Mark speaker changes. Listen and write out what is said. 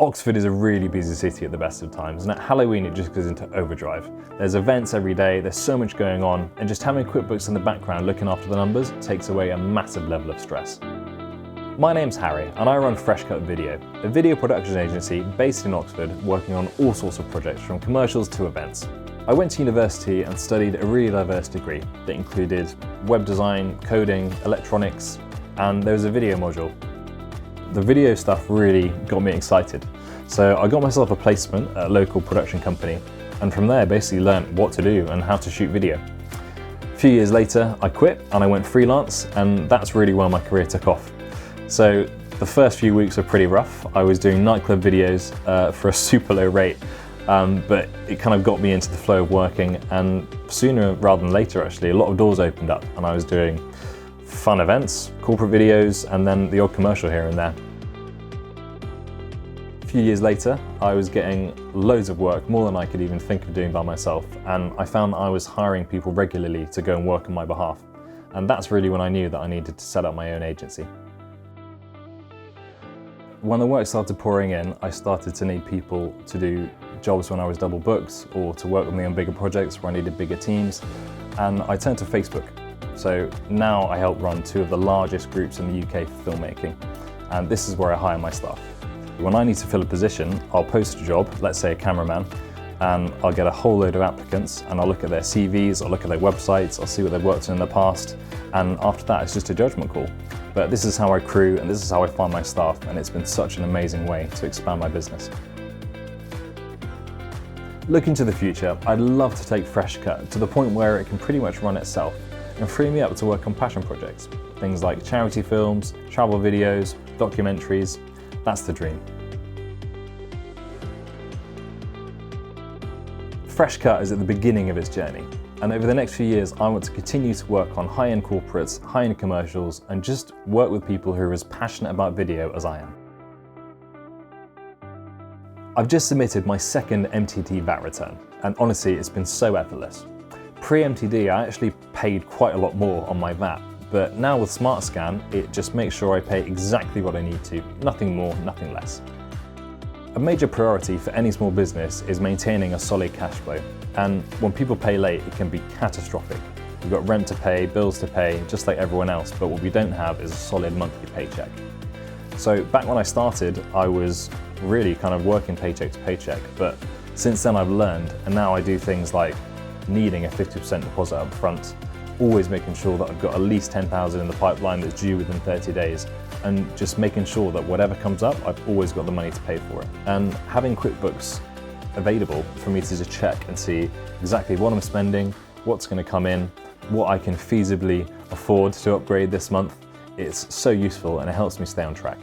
Speaker 1: Oxford is a really busy city at the best of times, and at Halloween it just goes into overdrive. There's events every day, there's so much going on, and just having QuickBooks in the background looking after the numbers takes away a massive level of stress. My name's Harry, and I run Freshcut Video, a video production agency based in Oxford working on all sorts of projects from commercials to events. I went to university and studied a really diverse degree that included web design, coding, electronics, and there was a video module. The video stuff really got me excited. So I got myself a placement at a local production company, and from there basically learned what to do and how to shoot video. A few years later, I quit and I went freelance, and that's really where my career took off. So the first few weeks were pretty rough. I was doing nightclub videos for a super low rate, but it kind of got me into the flow of working, and sooner rather than later actually, a lot of doors opened up and I was doing fun events, corporate videos, and then the odd commercial here and there. A few years later, I was getting loads of work, more than I could even think of doing by myself, and I found I was hiring people regularly to go and work on my behalf. And that's really when I knew that I needed to set up my own agency. When the work started pouring in, I started to need people to do jobs when I was double booked, or to work with me on bigger projects where I needed bigger teams, and I turned to Facebook. So now I help run two of the largest groups in the UK for filmmaking, and this is where I hire my staff. When I need to fill a position, I'll post a job, let's say a cameraman, and I'll get a whole load of applicants, and I'll look at their CVs, I'll look at their websites, I'll see what they've worked on in the past, and after that it's just a judgment call. But this is how I crew, and this is how I find my staff, and it's been such an amazing way to expand my business. Looking to the future, I'd love to take Freshcut to the point where it can pretty much run itself and free me up to work on passion projects. Things like charity films, travel videos, documentaries. That's the dream. Freshcut is at the beginning of its journey, and over the next few years I want to continue to work on high-end corporates, high-end commercials, and just work with people who are as passionate about video as I am. I've just submitted my second MTD VAT return, and honestly it's been so effortless. Pre-MTD I actually paid quite a lot more on my VAT, but now with SmartScan it just makes sure I pay exactly what I need to, nothing more, nothing less. A major priority for any small business is maintaining a solid cash flow, and when people pay late it can be catastrophic. We've got rent to pay, bills to pay, just like everyone else, but what we don't have is a solid monthly paycheck. So back when I started, I was really kind of working paycheck to paycheck, but since then I've learned, and now I do things like needing a 50% deposit up front, always making sure that I've got at least 10,000 in the pipeline that's due within 30 days, and just making sure that whatever comes up, I've always got the money to pay for it. And having QuickBooks available for me to just check and see exactly what I'm spending, what's going to come in, what I can feasibly afford to upgrade this month, it's so useful and it helps me stay on track.